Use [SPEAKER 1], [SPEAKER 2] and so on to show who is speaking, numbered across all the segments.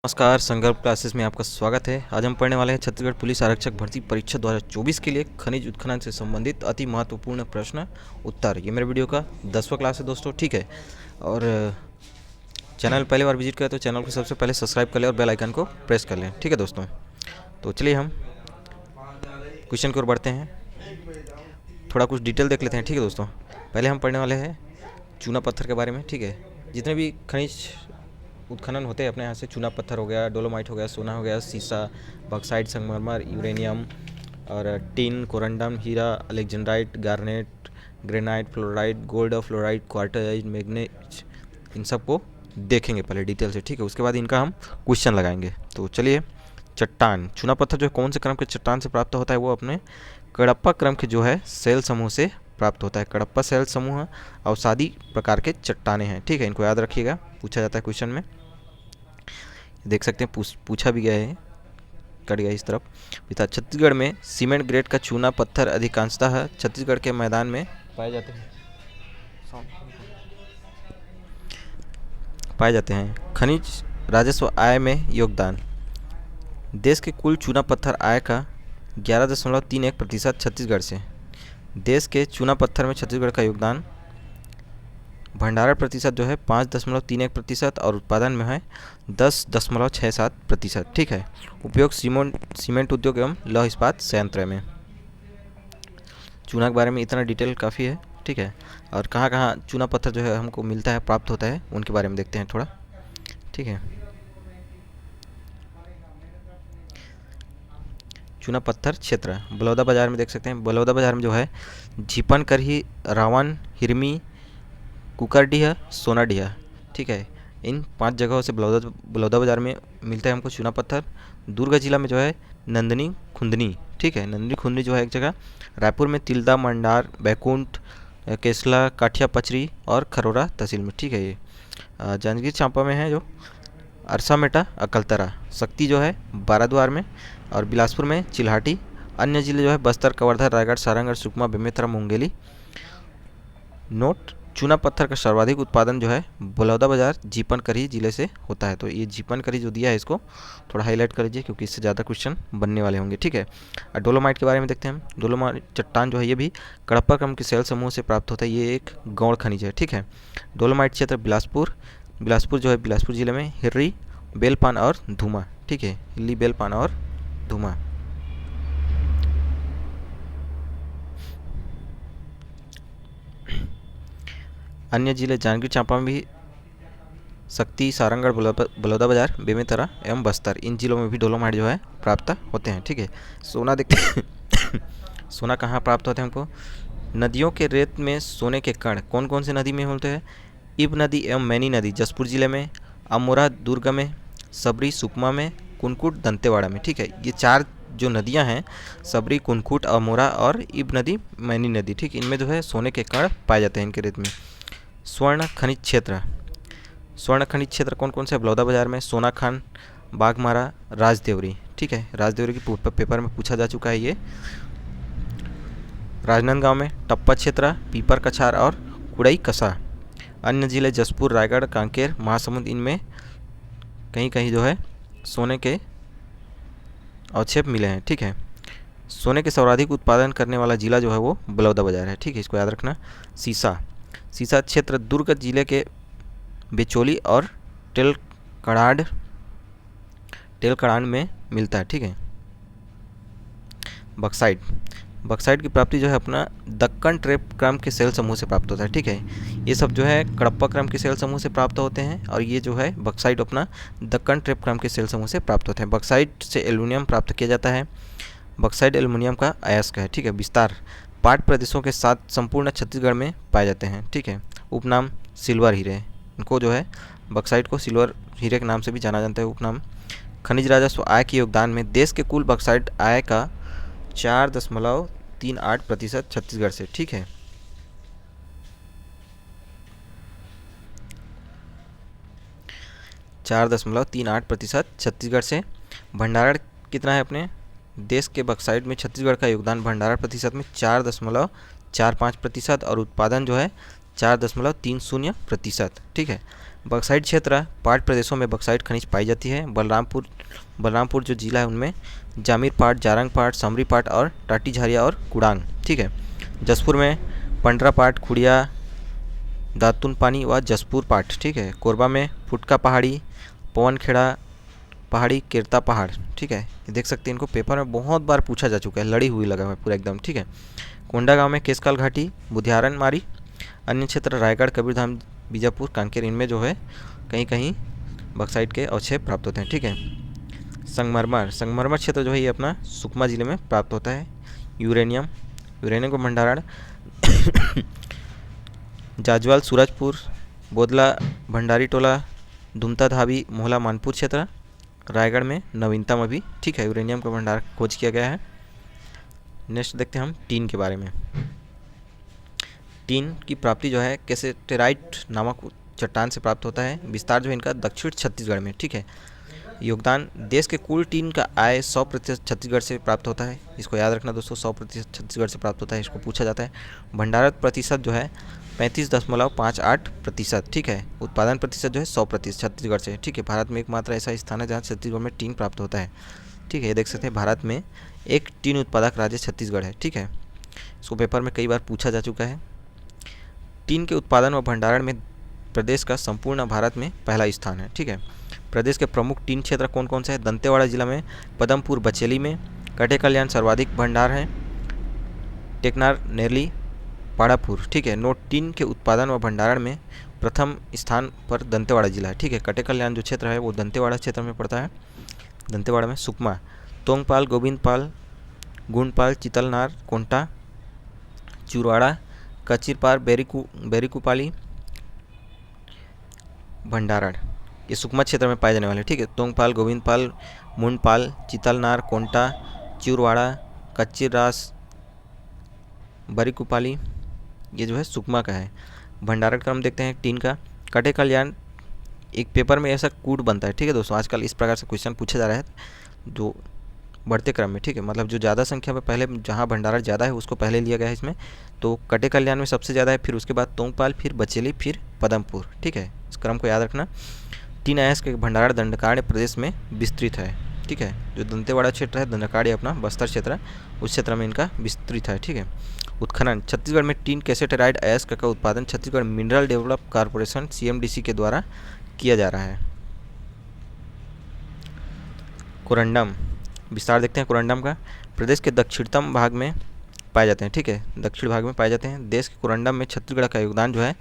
[SPEAKER 1] नमस्कार, संकल्प क्लासेस में आपका स्वागत है। आज हम पढ़ने वाले हैं छत्तीसगढ़ पुलिस आरक्षक भर्ती परीक्षा 2024 के लिए खनिज उत्खनन से संबंधित अति महत्वपूर्ण प्रश्न उत्तर। ये मेरे वीडियो का 10वां क्लास है दोस्तों, ठीक है। और चैनल पहली बार विजिट करें तो चैनल को सबसे पहले सब्सक्राइब कर लें और बेल आइकन को प्रेस कर लें, ठीक है दोस्तों। तो चलिए हम क्वेश्चन की ओर बढ़ते हैं, थोड़ा कुछ डिटेल देख लेते हैं, ठीक है दोस्तों। पहले हम पढ़ने वाले हैं चूना पत्थर के बारे में, ठीक है। जितने भी खनिज उत्खनन होते हैं अपने यहाँ से, चूना पत्थर हो गया, डोलोमाइट हो गया, सोना हो गया, सीसा, बॉक्साइट, संगमरमर, यूरेनियम और टिन, कोरंडम, हीरा, alexandrite, garnet, granite, fluoride, gold, fluoride, quartz, manganese, इन सब को देखेंगे पहले डिटेल से, ठीक है। उसके बाद इनका हम क्वेश्चन लगाएंगे। तो चलिए, चट्टान चूना पत्थर जो है कौन से क्रम के चट्टान से प्राप्त होता है? वो अपने कडप्पा क्रम के जो है सेल समूह से प्राप्त होता है। कडप्पा सेल समूह अवसादी प्रकार के चट्टाने हैं, ठीक है। इनको याद रखिएगा, पूछा जाता है क्वेश्चन में। देख सकते हैं पूछा भी गया है, कट गया इस तरफ। पिता छत्तीसगढ़ में सीमेंट ग्रेड का चूना पत्थर अधिकांशतः छत्तीसगढ़ के मैदान में पाए जाते हैं। खनिज राजस्व आय में योगदान। देश के कुल चूना पत्थर आय का 11.31% छत्तीसगढ़ से। देश के चूना पत्थर में छत्तीसगढ़ का योगदान। भंडारण प्रतिशत जो है 5.31% और उत्पादन में है 10.67%, ठीक है। उपयोग सीमेंट उद्योग एवं लौह इस्पात संयंत्र में। चूना के बारे में इतना डिटेल काफ़ी है, ठीक है। और कहाँ कहाँ चूना पत्थर जो है हमको मिलता है, प्राप्त होता है, उनके बारे में देखते हैं थोड़ा, ठीक है। चूना पत्थर क्षेत्र बलौदा बाजार में देख सकते हैं। बलौदा बाजार में जो है झीपन करही, रावण, हिरमी, कुकरडीहा, सोनाडीहा, ठीक है। इन 5 जगहों से बलौदा बाजार में मिलता है हमको चूना पत्थर। दुर्ग जिला में जो है नंदनी खुंदनी, ठीक है। नंदनी खुंदनी जो है एक जगह। रायपुर में तिल्दा, मंडार, बैकुंठ, केसला, काठिया पचरी और खरोरा तहसील में, ठीक है। ये जांजगीर चांपा में है जो अरसामेटा, अकलतरा, शक्ति जो है बाराद्वार में, और बिलासपुर में चिल्हाटी। अन्य जिले जो है बस्तर, कवर्धा, रायगढ़, सारंगढ़, सुकमा, बेमेतरा, मुंगेली। नोट: चूना पत्थर का सर्वाधिक उत्पादन जो है बलौदाबाजार जीपनकरी जिले से होता है। तो ये जीपनकरी जो दिया है इसको थोड़ा हाईलाइट कर लीजिए, क्योंकि इससे ज़्यादा क्वेश्चन बनने वाले होंगे, ठीक है। और डोलोमाइट के बारे में देखते हैं हम। डोलोमाइट चट्टान जो है ये भी कडप्पा क्रम के सेल समूह से प्राप्त होता है। ये एक गौण खनिज है, ठीक है। डोलोमाइट क्षेत्र बिलासपुर जो है बिलासपुर जिले में हिर्री, बेलपान और धुमा, ठीक है। हिल्ली, बेलपान और धुमा। अन्य जिले जांजगीर चांपा में भी शक्ति, सारंगढ़, बलौदाबाजार, बेमेतरा एवं बस्तर, इन जिलों में भी डोलोमाइट जो है प्राप्त होते हैं, ठीक है। सोना देखते हैं सोना कहाँ प्राप्त होते हैं हमको? नदियों के रेत में सोने के कण कौन कौन से नदी में होते हैं? इब नदी एवं मैनी नदी जसपुर जिले में, अमोरा दुर्ग में, सबरी सुकमा में, कुनकुट दंतेवाड़ा में, ठीक है। ये 4 जो नदियां हैं, सबरी, कुनकुट, अमोरा और इब नदी, मैनी नदी, ठीक, इनमें जो है सोने के कण पाए जाते हैं इनके रेत में। स्वर्ण खनिज क्षेत्र कौन कौन से? बलौदाबाजार में सोनाखान, बाघमारा, राजदेवरी, ठीक है। राजदेवरी की पेपर में पूछा जा चुका है ये। राजनांदगांव में टप्पा क्षेत्र, पीपर कछार और कुड़ई कसा। अन्य जिले जसपुर, रायगढ़, कांकेर, महासमुंद, इनमें कहीं कहीं जो है सोने के अवक्षेप मिले हैं, ठीक है। सोने के सर्वाधिक उत्पादन करने वाला जिला जो है वो बलौदाबाजार है, ठीक है, इसको याद रखना। सीसा क्षेत्र दुर्ग जिले के बेचोली और टेलकड़ांड में मिलता है, ठीक है। बक्साइट की प्राप्ति जो है अपना दक्कन ट्रेप क्रम के सेल समूह से प्राप्त होता है, ठीक है। ये सब जो है कडप्पा क्रम के सेल समूह से प्राप्त होते हैं, और ये जो है बक्साइट अपना दक्कन ट्रेप क्रम के सेल समूह से प्राप्त होते हैं। बक्साइट से एल्युमिनियम प्राप्त किया जाता है। बक्साइट एल्युमिनियम का अयस्क है, ठीक है। विस्तार: पाट प्रदेशों के साथ संपूर्ण छत्तीसगढ़ में पाए जाते हैं, ठीक है। उपनाम: सिल्वर हीरे, इनको जो है बक्साइट को सिल्वर हीरे के नाम से भी जाना जाता है, उपनाम। खनिज राजस्व आय के योगदान में देश के कुल बक्साइट आय का 4.38% छत्तीसगढ़ से, ठीक है। छत्तीसगढ़ से। भंडारण कितना है अपने देश के बक्साइट में? छत्तीसगढ़ का योगदान भंडारण प्रतिशत में 4.45% और उत्पादन जो है 4.30%, ठीक है। बक्साइट क्षेत्र 5 प्रदेशों में बक्साइट खनिज पाई जाती है। बलरामपुर जो जिला है उनमें जामीर पाट, जारंग पाट, समरी पाट और टाटी झारिया और कुड़ांग। ठीक है। जसपुर में पंडरा पाट, खुड़िया, दातुन पानी व जसपुर पाट। ठीक है। कोरबा में फुटका पहाड़ी, पवनखेड़ा पहाड़ी, केरता पहाड़। ठीक है। ये देख सकते हैं, इनको पेपर में बहुत बार पूछा जा चुका है, लड़ी हुई लगा हुआ है पूरा एकदम। ठीक है। कोंडागांव में केसकाल घाटी, बुधियारन मारी। अन्य क्षेत्र रायगढ़, कबीरधाम, बीजापुर, कांकेर, इनमें जो है कहीं कहीं बक्साइट के अवशेष प्राप्त होते हैं। ठीक है। संगमरमर क्षेत्र जो है ये अपना सुकमा जिले में प्राप्त होता है। यूरेनियम का भंडारण जाजवाल, सूरजपुर, बोदला, भंडारी टोला, दुमता धाबी, मोहला, मानपुर क्षेत्र, रायगढ़ में नवीनतम अभी। ठीक है। यूरेनियम का भंडार खोज किया गया है। नेक्स्ट देखते हैं हम टीन के बारे में। टीन की प्राप्ति जो है कैसेटेराइट नामक चट्टान से प्राप्त होता है। विस्तार जो है इनका दक्षिण छत्तीसगढ़ में। ठीक है। योगदान देश के कुल टीन का आय 100% छत्तीसगढ़ से प्राप्त होता है। इसको याद रखना दोस्तों, 100% छत्तीसगढ़ से प्राप्त होता है, इसको पूछा जाता है। भंडारण प्रतिशत जो है 35.58%। ठीक है। उत्पादन प्रतिशत जो है 100% छत्तीसगढ़ से। ठीक है। भारत में एकमात्र ऐसा स्थान है जहाँ छत्तीसगढ़ में टीन प्राप्त होता है। ठीक है। ये देख सकते हैं, भारत में एक टीन उत्पादक राज्य छत्तीसगढ़ है। ठीक है। इसको पेपर में कई बार पूछा जा चुका है। टीन के उत्पादन व भंडारण में प्रदेश का संपूर्ण भारत में पहला स्थान है। ठीक है। प्रदेश के प्रमुख टीन क्षेत्र कौन कौन से हैं? दंतेवाड़ा जिला में पदमपुर, बचेली में कटे कल्याण सर्वाधिक भंडार है। टेकनार, नेरली, पाड़ापुर। ठीक है। नोट टीन के उत्पादन व भंडारण में प्रथम स्थान पर दंतेवाड़ा जिला है। ठीक है। कटे कल्याण जो क्षेत्र है वो दंतेवाड़ा क्षेत्र में पड़ता है। दंतेवाड़ा में सुकमा, तोंगपाल, गोविंदपाल, गुंडपाल, चितलनार, कोंटा, चुरवाड़ा, कचिरपार, बेरीकुपाली, भंडारण, ये सुकमा क्षेत्र में पाए जाने वाले। ठीक है। तोंगपाल, गोविंदपाल, मुंडपाल, चितलनार, कोंटा, चिरवाड़ा, कच्चिरास, बरीकुपाली, ये जो है सुकमा का है। भंडारण क्रम देखते हैं टीन का। कटे कल्याण, एक पेपर में ऐसा कूट बनता है। ठीक है दोस्तों, आजकल इस प्रकार से क्वेश्चन पूछा जा रहा है जो बढ़ते क्रम में। ठीक है। मतलब जो ज़्यादा संख्या में पहले जहाँ भंडारण ज़्यादा है उसको पहले लिया गया है इसमें। तो कटे कल्याण में सबसे ज़्यादा है, फिर उसके बाद तोंगपाल, फिर बचेली, फिर पदमपुर। ठीक है। इस क्रम को याद रखना। टीन अयस्क के भंडारण दंडकारण्य प्रदेश में विस्तृत है। ठीक है। जो दंतेवाड़ा क्षेत्र है, दंडकारण्य अपना बस्तर क्षेत्र, उस क्षेत्र में इनका विस्तृत है। ठीक है। उत्खनन, छत्तीसगढ़ में टीन कैसेटेराइड अयस्क का उत्पादन Chhattisgarh mineral develop corporation CMDC के द्वारा किया जा रहा है। कोरंडम, विस्तार देखते हैं कोरंडम का। प्रदेश के दक्षिणतम भाग में पाए जाते हैं। ठीक है। दक्षिण भाग में पाए जाते हैं। देश के कोरंडम में छत्तीसगढ़ का योगदान जो है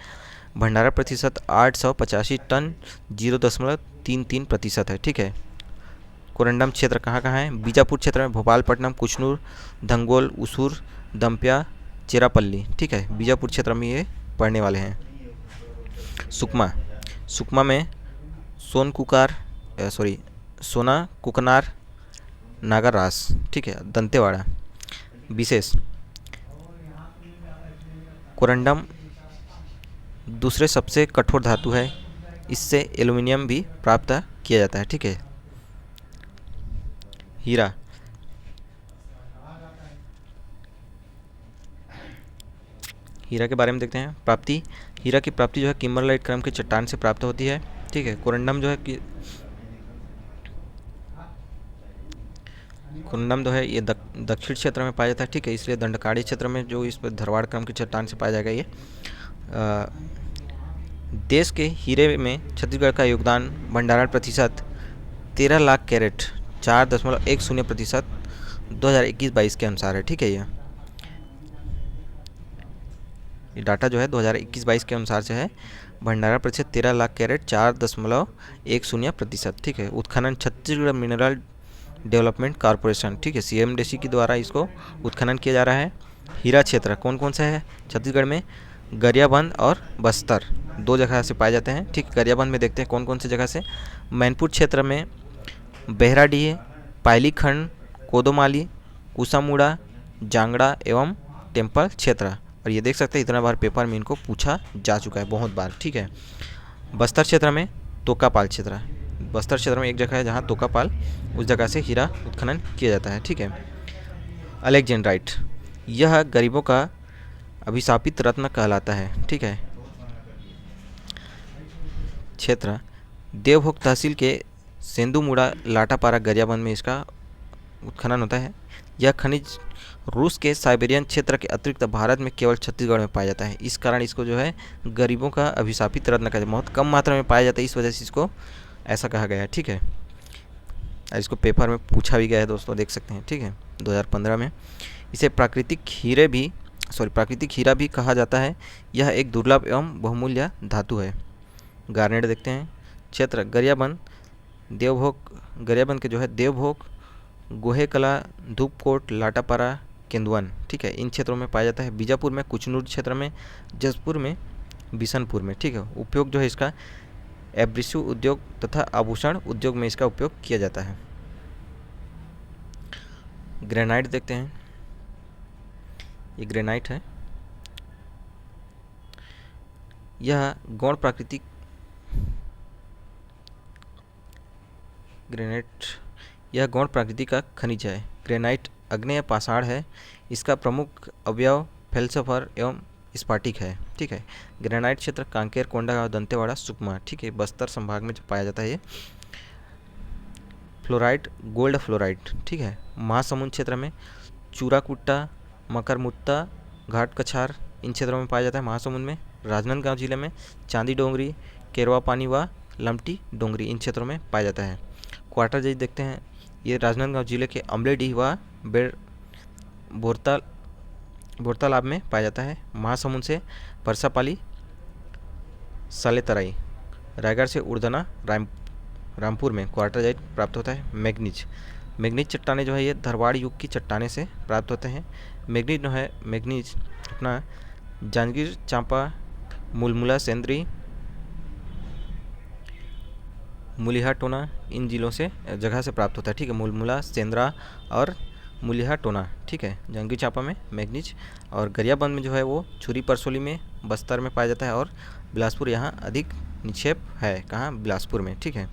[SPEAKER 1] भंडारण प्रतिशत 885 टन 0.33% है। ठीक है। कोरंडम क्षेत्र कहाँ कहाँ है? बीजापुर क्षेत्र में भोपालपट्टनम, कुचनूर, धंगोल, उसूर, दंपिया, चेरापल्ली। ठीक है। बीजापुर क्षेत्र में ये पढ़ने वाले हैं। सुकमा में सोना कुकनार, नागरास। ठीक है। दंतेवाड़ा। विशेष, कोरंडम दूसरे सबसे कठोर धातु है, इससे एल्युमिनियम भी प्राप्त किया जाता है। ठीक है। हीरा के बारे में देखते हैं। प्राप्ति, हीरा की प्राप्ति जो है किम्बरलाइट क्रम के चट्टान से प्राप्त होती है। ठीक है। कोरंडम जो है कि कोरंडम जो है ये दक्षिण क्षेत्र में पाया जाता है। ठीक है। इसलिए दंडकारण्य क्षेत्र में जो इस पर धरवाड़ क्रम के चट्टान से पाया जाएगा ये। देश के हीरे में छत्तीसगढ़ का योगदान भंडारण प्रतिशत 13 लाख कैरेट 4.10% 2021-22 के अनुसार है। ठीक है। ये डाटा जो है 2021-22 के अनुसार से है। भंडारण प्रतिशत 13 लाख कैरेट 4.10%। ठीक है। उत्खनन, छत्तीसगढ़ मिनरल डेवलपमेंट कॉर्पोरेशन। ठीक है। CMDC के द्वारा इसको उत्खनन किया जा रहा है। हीरा क्षेत्र कौन कौन सा है छत्तीसगढ़ में? गरियाबंद और बस्तर, 2 जगह से पाए जाते हैं। ठीक। गरियाबंद में देखते हैं कौन कौन सी जगह से। मैनपुर क्षेत्र में बेहराडीह, पायलीखंड, कोदोमाली, कुसामुड़ा, जांगड़ा एवं टेम्पल क्षेत्र। और ये देख सकते हैं इतना बार पेपर में इनको पूछा जा चुका है, बहुत बार। ठीक है। बस्तर क्षेत्र में तोकापाल क्षेत्र, बस्तर क्षेत्र में एक जगह है जहाँ तोकापाल, उस जगह से हीरा उत्खनन किया जाता है। ठीक है। अलेक्जेंड्राइट, यह गरीबों का अभिशापित रत्न कहलाता है। ठीक है। क्षेत्र देवभोग तहसील के सेंदुमुड़ा लाटापारा गरियाबंद में इसका उत्खनन होता है। यह खनिज रूस के साइबेरियन क्षेत्र के अतिरिक्त भारत में केवल छत्तीसगढ़ में पाया जाता है। इस कारण इसको जो है गरीबों का अभिशापित रत्न कहते हैं। बहुत कम मात्रा में पाया जाता है, इस वजह से इसको ऐसा कहा गया है। ठीक है, इसको पेपर में पूछा भी गया है दोस्तों, देख सकते हैं। ठीक है, 2015 में। इसे प्राकृतिक हीरा भी कहा जाता है। यह एक दुर्लभ एवं बहुमूल्य धातु है। गार्नेट देखते हैं। क्षेत्र गरियाबंद के जो है देवभोग, गोहेकला, धूपकोट, लाटापारा, केंदुवन, ठीक है, इन क्षेत्रों में पाया जाता है। बीजापुर में, कुचनूर क्षेत्र में, जसपुर में, बिशनपुर में। ठीक है, उपयोग जो है इसका एब्रेसिव उद्योग तथा आभूषण उद्योग में इसका उपयोग किया जाता है। ग्रेनाइट देखते हैं। ये ग्रेनाइट है। यह गौण प्राकृति का खनिज है। ग्रेनाइट आग्नेय पाषाण है। इसका प्रमुख अवयव फेल्सफर एवं स्फाटिक है। ठीक है, ग्रेनाइट क्षेत्र कांकेर, कोंडागांव, दंतेवाड़ा, सुकमा, ठीक है, बस्तर संभाग में जो पाया जाता है ये। फ्लोराइट, गोल्ड फ्लोराइट, ठीक है, महासमुंद क्षेत्र में, चूराकुट्टा, मकरमुत्ता, घाट कछार, इन क्षेत्रों में पाया जाता है। महासमुंद में, राजनांदगांव जिले में, चांदी डोंगरी, केरवा पानी व लमटी डोंगरी, इन क्षेत्रों में पाया जाता है। क्वार्टर जेज देखते हैं। ये राजनांदगांव जिले के अमलेडीह व बोरतालाब में पाया जाता है। महासमुंद से परसापाली, सालेतराई, रायगढ़ से उर्दना, रामपुर में क्वार्टरजाइट प्राप्त होता है। मैग्नीज चट्टानें जो है ये धरवाड़ युग की चट्टानें से प्राप्त होते हैं। मैग्नीज अपना जांजगीर चांपा, मुलमुला, सेंद्री, मुलिहाटोना, इन जिलों से जगह से प्राप्त होता है। ठीक है, मुलमुला, सेंद्रा और मुलिहाटोना, ठीक है, जांजगीर चांपा में मैग्नीज। और गरियाबंद में जो है वो छुरी परसोली में, बस्तर में पाया जाता है। और बिलासपुर यहाँ अधिक निक्षेप है। कहाँ? बिलासपुर में। ठीक है,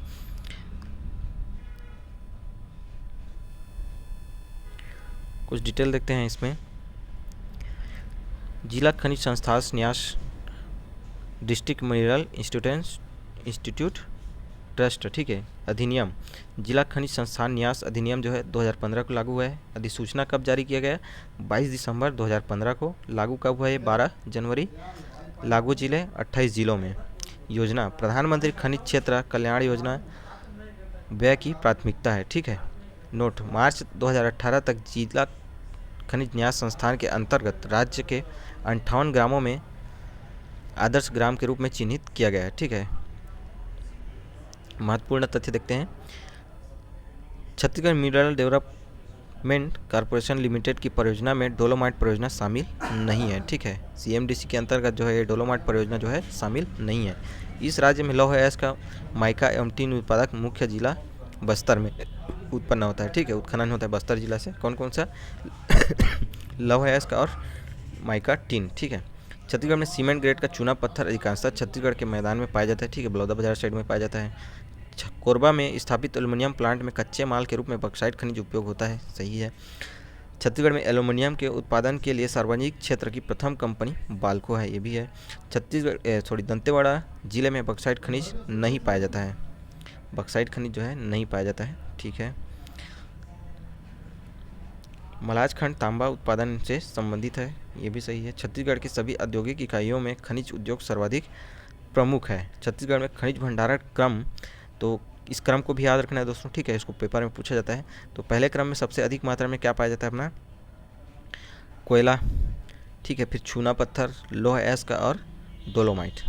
[SPEAKER 1] कुछ डिटेल देखते हैं इसमें। जिला खनिज संस्थान न्यास, डिस्ट्रिक्ट मिनरल इंस्टीट्यूट ट्रस्ट, ठीक है, अधिनियम, जिला खनिज संस्थान न्यास अधिनियम जो है 2015 को लागू हुआ है। अधिसूचना कब जारी किया गया? 22 दिसंबर 2015 को। लागू कब हुआ है? 12 जनवरी। लागू जिले 28 जिलों में। योजना प्रधानमंत्री खनिज क्षेत्र कल्याण योजना व्यय की प्राथमिकता है। ठीक है, नोट, मार्च 2018 तक जिला खनिज न्यास संस्थान के अंतर्गत राज्य के 58 ग्रामों में आदर्श ग्राम के रूप में चिन्हित किया गया है। ठीक है, महत्वपूर्ण तथ्य देखते हैं। Chhattisgarh mineral development corporation limited की परियोजना में डोलोमाइट परियोजना शामिल नहीं है। ठीक है, CMDC के अंतर्गत जो है ये डोलोमाइट परियोजना जो है शामिल नहीं है। इस राज्य में लौह अयस्क का माइका एवं टीन उत्पादक मुख्य जिला बस्तर में उत्पन्न होता है। ठीक है, उत्खनन होता है बस्तर जिला से। कौन कौन सा? लौह अयस्क और माइका टीन। ठीक है, छत्तीसगढ़ में सीमेंट ग्रेड का चूना पत्थर अधिकांशतः छत्तीसगढ़ के मैदान में पाया जाता है। ठीक है, बलौदाबाजार साइड में पाया जाता है। कोरबा में स्थापित एल्युमिनियम प्लांट में कच्चे माल के रूप में बॉक्साइट खनिज उपयोग होता है। सही है। छत्तीसगढ़ में एल्युमिनियम के उत्पादन के लिए सार्वजनिक क्षेत्र की प्रथम कंपनी बाल्को है, ये भी है। दंतेवाड़ा जिले में बॉक्साइट खनिज नहीं पाया जाता है। बॉक्साइट खनिज जो है नहीं पाया जाता है। ठीक है, मलाज खंड तांबा उत्पादन से संबंधित है, ये भी सही है। छत्तीसगढ़ की सभी औद्योगिक इकाइयों में खनिज उद्योग सर्वाधिक प्रमुख है। छत्तीसगढ़ में खनिज भंडारण क्रम, तो इस क्रम को भी याद रखना है दोस्तों। ठीक है, इसको पेपर में पूछा जाता है। तो पहले क्रम में सबसे अधिक मात्रा में क्या पाया जाता है? अपना कोयला, ठीक है, फिर चूना पत्थर, लौह अयस्क और डोलोमाइट।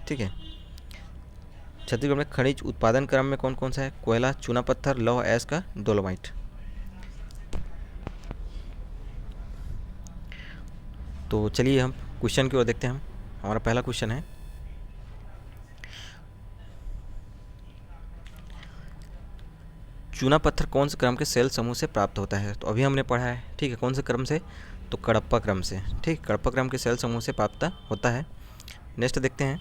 [SPEAKER 1] ठीक है, छत्तीसगढ़ में खनिज उत्पादन क्रम में कौन कौन सा है? कोयला, चूना पत्थर, लौह अयस्क, डोलोमाइट। तो चलिए हम क्वेश्चन की ओर देखते हैं। हमारा पहला क्वेश्चन है, चूना पत्थर कौन से क्रम के सेल समूह से प्राप्त होता है? तो अभी हमने पढ़ा है। ठीक है, कौन से क्रम से? तो कडप्पा क्रम से। ठीक, कडप्पा क्रम के सेल समूह से प्राप्त होता है। नेक्स्ट देखते हैं,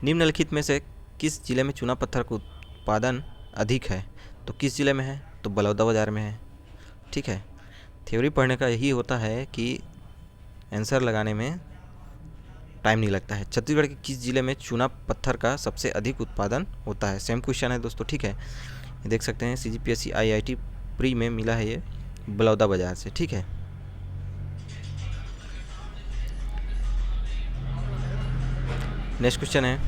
[SPEAKER 1] निम्नलिखित में से किस जिले में चूना पत्थर का उत्पादन अधिक है? तो किस जिले में है? तो बलौदाबाजार में है। ठीक है, थ्योरी पढ़ने का यही होता है कि आंसर लगाने में टाइम नहीं लगता है। छत्तीसगढ़ के किस जिले में चूना पत्थर का सबसे अधिक उत्पादन होता है? सेम क्वेश्चन है दोस्तों, ठीक है। ये देख सकते हैं CGPSC IIT प्री में मिला है ये बलौदाबाजार से, ठीक है। नेक्स्ट क्वेश्चन है,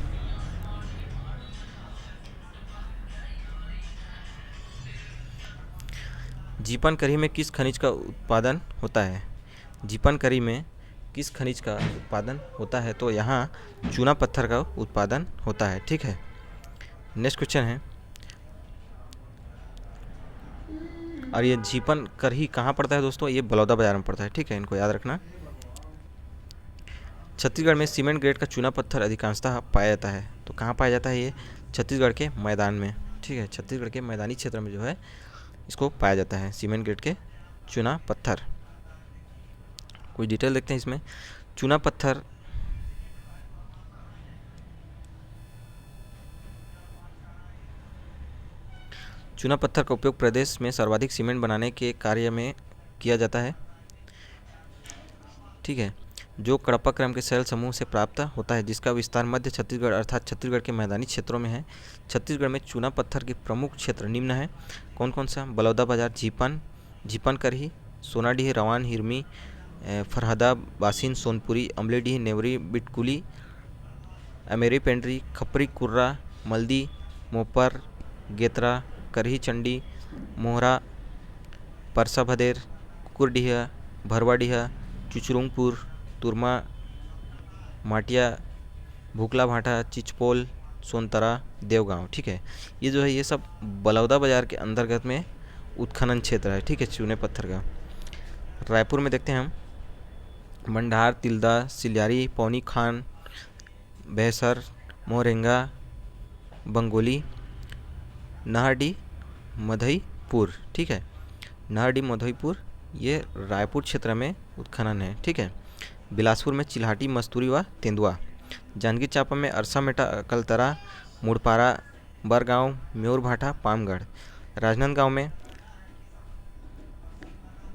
[SPEAKER 1] जीपन करी में किस खनिज का उत्पादन होता है? जीपन करी में किस खनिज का उत्पादन होता है? तो यहाँ चूना पत्थर का उत्पादन होता है, ठीक है। नेक्स्ट क्वेश्चन है, और ये जीपन करी कहाँ पड़ता है दोस्तों? ये बलौदाबाजार में पड़ता है, ठीक है, इनको याद रखना। छत्तीसगढ़ में सीमेंट ग्रेड का चूना पत्थर अधिकांशतः पाया जाता है, तो कहाँ पाया जाता है? ये छत्तीसगढ़ के मैदान में, ठीक है। छत्तीसगढ़ के मैदानी क्षेत्र में जो है इसको पाया जाता है सीमेंट ग्रेड के चूना पत्थर। कुछ डिटेल देखते हैं इसमें। चूना पत्थर का उपयोग प्रदेश में सर्वाधिक सीमेंट बनाने के कार्य में किया जाता है, ठीक है, जो कडप्पा क्रम के शैल समूह से प्राप्त होता है, जिसका विस्तार मध्य छत्तीसगढ़ अर्थात छत्तीसगढ़ के मैदानी क्षेत्रों में है। छत्तीसगढ़ में चूना पत्थर के प्रमुख क्षेत्र निम्न है। कौन कौन सा? बलौदाबाजार, जीपन करही, सोनाडीह, रवान, हिरमी, फरहदा, बासिन, सोनपुरी, अमलेडीह, नेवरी, बिटकुली, अमेरी पेंड्री, खपरी, कुर्रा, मल्दी, मोपर, गेतरा, करही चंडी, मोहरा, परसा भदेर, कुकुरडीह, भरवाडीह, चुचरुंगपुर, तुरमा, माटिया, भूकला भाटा, चिचपोल, सोनतरा, देवगांव, ठीक है। ये जो है ये सब बलौदाबाजार के अंतर्गत में उत्खनन क्षेत्र है, ठीक है, चूने पत्थर का। रायपुर में देखते हैं हम, मंडार, तिल्दा, सिल्यारी, पौनी खान, बहसर, मोहरेंगा, बंगोली, नाहरडी, मधईपुर, ठीक है। नाहरडी, मधईपुर ये रायपुर क्षेत्र में उत्खनन है, ठीक है। बिलासपुर में चिल्हाटी, मस्तूरी व तेंदुआ। जांजगीर चांपा में अरसा मेटा, अकलतरा, मुड़पारा, बरगांव, म्योर भाटा, पामगढ़। राजनांदगांव में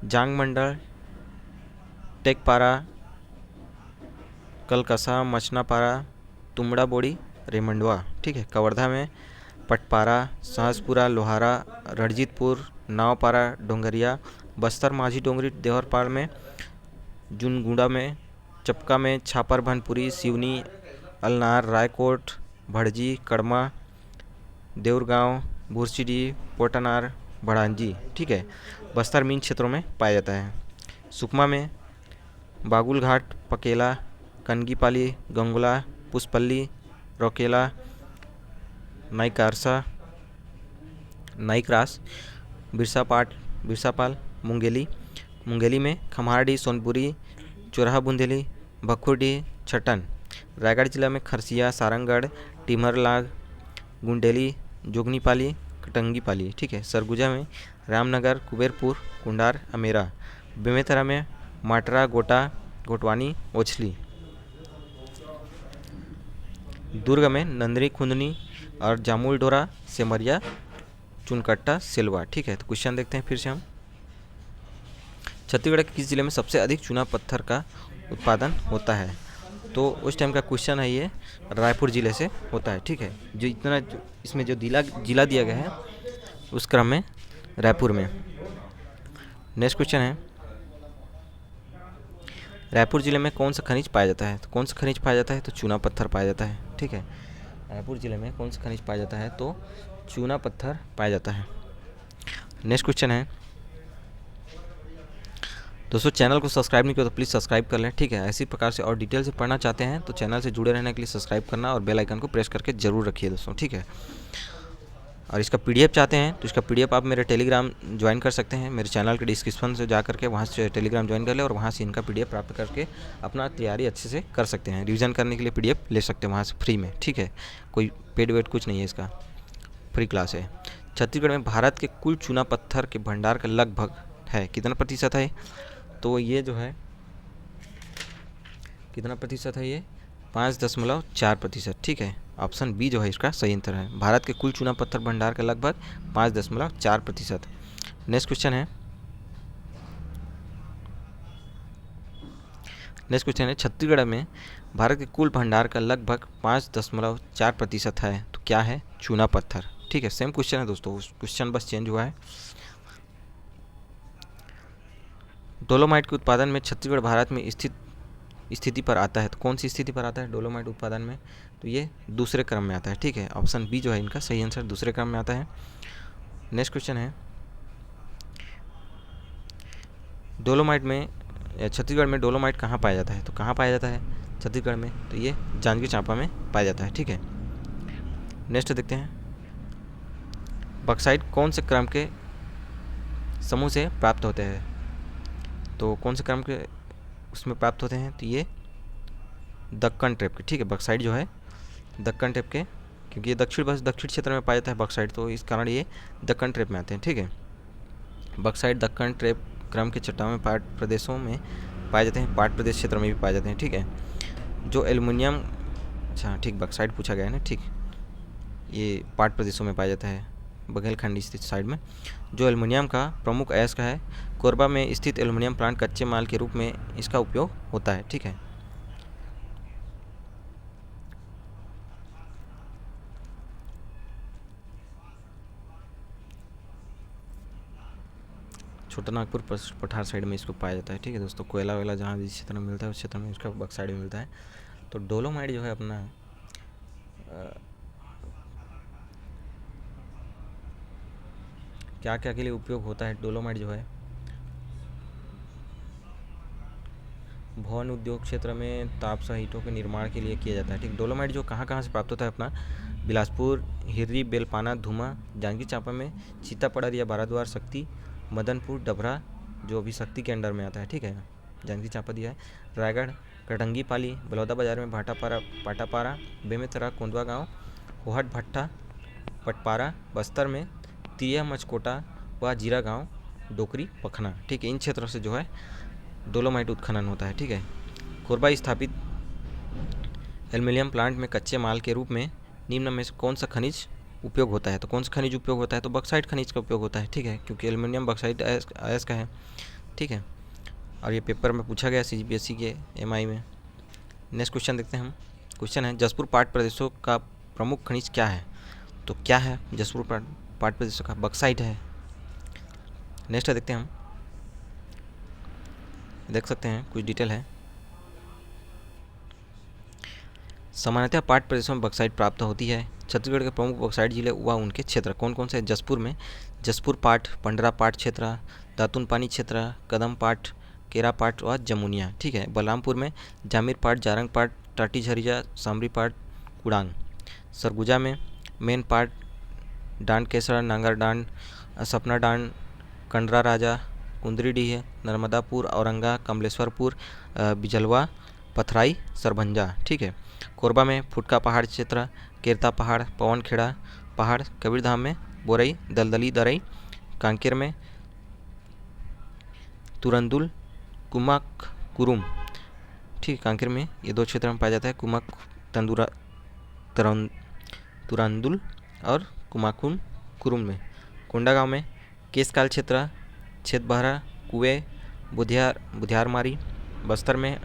[SPEAKER 1] जांग मंडल, टेकपारा, कलकसा, मचनापारा, तुमड़ा बोड़ी, रेमंडवा, ठीक है। कवर्धा में पटपारा, सहसपुरा, लोहारा, रणजीतपुर, नावपारा, डोंगरिया। बस्तर माझी डोंगरी, देवरपाल में, जुनगुड़ा में, चपका में, छापर, भनपुरी, सिवनी, अलनार, रायकोट, भड़जी, कड़मा, देवरगांव, भुरसीडी, पोटनार, भड़ांजी, ठीक है। बस्तर मीन क्षेत्रों में पाया जाता है। सुकमा में बागुलघाट, पकेला, कनगीपाली, गंगोला, पुष्पल्ली, रोकेला, नाइकारसा, नाइक्रास, बिरसापाल, मुंगेली में खम्हारडी, सोनपुरी, चोरहा बुंदेली, भखुरडी, छटन। रायगढ़ जिला में खरसिया, सारंगगढ़, टिमरलाग, गुंडेली, जोगनीपाली, कटंगीपाली, ठीक है। सरगुजा में रामनगर, कुबेरपुर, कुंडार, अमेरा। बेमेतरा में माटरा, गोटा, गोटवानी, ओछली। दुर्ग में नंदनी, खुंदनी और जामुल डोरा, सेमरिया, चुनकट्टा, सिलवा, ठीक है। तो क्वेश्चन देखते हैं फिर से हम। छत्तीसगढ़ के किस जिले में सबसे अधिक चूना पत्थर का उत्पादन होता है? तो उस टाइम का क्वेश्चन है, ये रायपुर ज़िले से होता है, ठीक है। जो इतना इसमें जो जिला दिया गया है उस क्रम में रायपुर में। नेक्स्ट क्वेश्चन है, रायपुर ज़िले में कौन सा खनिज पाया जाता है? तो कौन सा खनिज पाया जाता है? तो चूना पत्थर पाया जाता है, ठीक है। रायपुर ज़िले में कौन सा खनिज पाया जाता है? तो चूना पत्थर पाया जाता है। नेक्स्ट क्वेश्चन है, दोस्तों चैनल को सब्सक्राइब नहीं किया तो प्लीज़ सब्सक्राइब कर लें, ठीक है। इसी प्रकार से और डिटेल से पढ़ना चाहते हैं तो चैनल से जुड़े रहने के लिए सब्सक्राइब करना और बेल आइकन को प्रेस करके जरूर रखिए दोस्तों, ठीक है। और इसका पीडीएफ चाहते हैं तो इसका पीडीएफ आप मेरे टेलीग्राम ज्वाइन कर सकते हैं। मेरे चैनल के डिस्क्रिप्शन से जा करके वहाँ से टेलीग्राम ज्वाइन कर ले और वहाँ से इनका पीडीएफ प्राप्त करके अपना तैयारी अच्छे से कर सकते हैं। रिवीजन करने के लिए पीडीएफ ले सकते हैं वहाँ से फ्री में, ठीक है। कोई पेड वेड कुछ नहीं है, इसका फ्री क्लास है। छत्तीसगढ़ में भारत के कुल चूना पत्थर के भंडार का लगभग है कितना प्रतिशत है? तो ये जो है कितना प्रतिशत है? ये 5.4%, ठीक है। ऑप्शन बी जो है इसका सही आंसर है। भारत के कुल चूना पत्थर भंडार का लगभग 5.4%। नेक्स्ट क्वेश्चन है, छत्तीसगढ़ में भारत के कुल भंडार का लगभग 5.4% है, तो क्या है? चूना पत्थर। ठीक है, सेम क्वेश्चन है दोस्तों, क्वेश्चन बस चेंज हुआ है। डोलोमाइट के उत्पादन में छत्तीसगढ़ भारत में स्थिति पर आता है, तो कौन सी स्थिति पर आता है डोलोमाइट उत्पादन में? तो ये दूसरे क्रम में आता है। ठीक है, ऑप्शन बी जो है इनका सही आंसर दूसरे क्रम में आता है। नेक्स्ट क्वेश्चन है, डोलोमाइट में छत्तीसगढ़ में डोलोमाइट कहाँ पाया जाता है? तो कहाँ पाया जाता है छत्तीसगढ़ में? तो ये जांजगीर चांपा में पाया जाता है। ठीक है, नेक्स्ट देखते हैं, बक्साइट कौन से क्रम के समूह से प्राप्त होते हैं? तो कौन से क्रम के उसमें प्राप्त होते हैं? तो ये दक्कन ट्रेप के। ठीक है, बक्साइट जो है दक्कन ट्रेप के, क्योंकि ये दक्षिण क्षेत्र में पाया जाता है बक्साइट, तो इस कारण ये दक्कन ट्रेप में आते हैं। ठीक है, बक्साइट दक्कन ट्रेप क्रम के चट्टानों में पाट प्रदेशों में पाए जाते हैं, पाट प्रदेश क्षेत्र में भी पाए जाते हैं। ठीक है, जो एल्युमिनियम, अच्छा ठीक, बक्साइट पूछा गया है ना। ठीक, ये पाट प्रदेशों में पाया जाता है, बघेलखंड स्थित साइड में। जो एल्युमिनियम का प्रमुख अयस्क है, कोरबा में स्थित एल्युमिनियम प्लांट कच्चे माल के रूप में इसका उपयोग होता है। ठीक है, छोटा नागपुर पठार साइड में इसको पाया जाता है। ठीक है दोस्तों, कोयला वगैरह जहाँ जिस क्षेत्र में मिलता है उस क्षेत्र में इसका बक्साइड में मिलता है। तो डोलोमाइट जो है अपना क्या क्या के लिए उपयोग होता है? डोलोमाइट जो है भवन उद्योग क्षेत्र में ताप सह ईंटों के निर्माण के लिए किया जाता है। ठीक, डोलोमाइट जो कहाँ कहाँ से प्राप्त होता है अपना? बिलासपुर, हिर्री, बेलपाना, धुमा, जांजगीर चांपा में सीतापड़र या बाराद्वार, शक्ति, मदनपुर, डभरा जो अभी शक्ति के अंडर में आता है। ठीक है, जांजगीर चांपा दिया है। रायगढ़, कटंगी पाली, बलौदा बाजार में पाटापारा, बेमेतरा, कोंदवा गाँव, होहट भट्टा, पटपारा, बस्तर में तिया मचकोटा व जीरा गाँव, डोकरी, पखना। ठीक है, इन क्षेत्रों से जो है डोलोमाइट उत्खनन होता है। ठीक है, कोरबा स्थापित एल्युमिनियम प्लांट में कच्चे माल के रूप में निम्न में से कौन सा खनिज उपयोग होता है? तो कौन सा खनिज उपयोग होता है? तो बक्साइट खनिज का उपयोग होता है। ठीक है, क्योंकि एल्युमिनियम बक्साइट अयस्क का है। ठीक है, और ये पेपर में पूछा गया CGPSC के MI में। नेक्स्ट क्वेश्चन देखते हैं हम। क्वेश्चन है, जसपुर पाट प्रदेशों का प्रमुख खनिज क्या है? तो क्या है जसपुर पाट प्रदेशों का? बक्साइट है। नेक्स्ट देखते हैं हम, देख सकते हैं कुछ डिटेल है। सामान्यतः पाट प्रदेशों में बक्साइट प्राप्त होती है। छत्तीसगढ़ के प्रमुख बक्साइट जिले व उनके क्षेत्र कौन कौन से हैं? जसपुर में जसपुर पाट, पंडरा पाट क्षेत्र, दातुन पानी क्षेत्र, कदम पाट, केरा पाट व जमुनिया। ठीक है, बलरामपुर में जामिर पाट, जारंग पाट, टाटी झरिया, सामरी पाट, कुड़ांग। सरगुजा में मेन पाट, डांड केसरा, नांगर डांड, सपना डांड, कंडरा राजा, कुंदरीडीह, नर्मदापुर, औरंगा, कमलेश्वरपुर, बिजलवा, पथराई, सरभंजा। ठीक है, कोरबा में फुटका पहाड़ क्षेत्र, केरता पहाड़, पवनखेड़ा पहाड़, कबीरधाम में बोरई, दलदली दरई, कांकेर में तुरंदुल, कुमाक कुरुम। ठीक, कांकेर में ये दो क्षेत्र में पाया जाता है, कुमाक तुरंदुल और कुमाकुन कुरुम में। कोंडागांव में केसकाल क्षेत्र, छेदबहरा, कुएं, बुधियारमारी। बस्तर में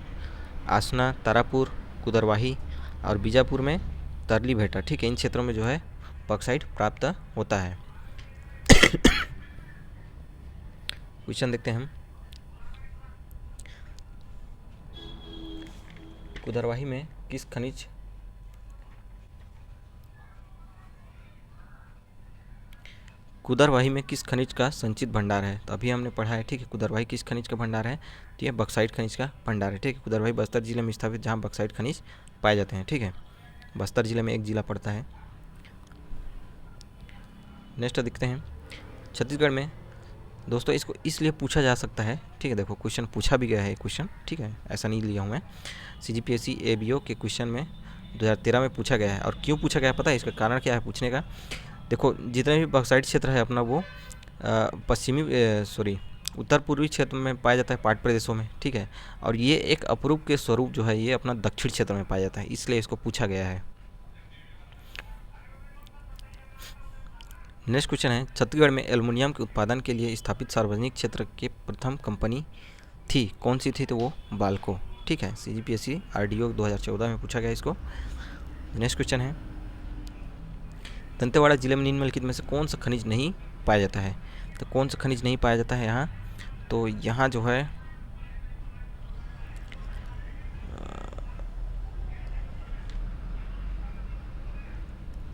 [SPEAKER 1] आसना, तारापुर, कुदरवाही और बीजापुर में तरली भेटा। ठीक है, इन क्षेत्रों में जो है बक्साइट प्राप्त होता है। क्वेश्चन देखते हैं हम। कुदरवाही में किस खनिज कुदरवाही में किस खनिज का संचित भंडार है? तो अभी हमने पढ़ा है। ठीक है, कुदरवाही किस खनिज का भंडार है? तो यह बक्साइट खनिज का भंडार है। ठीक है, कुदरवाही बस्तर जिले में स्थापित जहाँ बक्साइट खनिज पाए जाते हैं। ठीक है, बस्तर जिले में एक जिला पड़ता है। नेक्स्ट देखते हैं, छत्तीसगढ़ में दोस्तों इसको इसलिए पूछा जा सकता है। ठीक है, देखो क्वेश्चन पूछा भी गया है क्वेश्चन। ठीक है, ऐसा नहीं लिया हूँ मैं, CGPSC ABO के क्वेश्चन में 2013 में पूछा गया है। और क्यों पूछा गया पता है? इसका कारण क्या है पूछने का? देखो, जितने भी बक्साइट क्षेत्र है अपना वो उत्तर पूर्वी क्षेत्र में पाया जाता है, पाट प्रदेशों में। ठीक है, और ये एक अपरूप के स्वरूप जो है ये अपना दक्षिण क्षेत्र में पाया जाता है, इसलिए इसको पूछा गया है। नेक्स्ट क्वेश्चन है, छत्तीसगढ़ में एल्युमिनियम के उत्पादन के लिए स्थापित सार्वजनिक क्षेत्र की प्रथम कंपनी थी, कौन सी थी? तो वो बाल्को। ठीक है, CGPSC RDO 2014 में पूछा गया इसको। नेक्स्ट क्वेश्चन है, दंतेवाड़ा जिले में निम्नलिखित में से कौन सा खनिज नहीं पाया जाता है? तो कौन सा खनिज नहीं पाया जाता है यहाँ? तो यहाँ जो है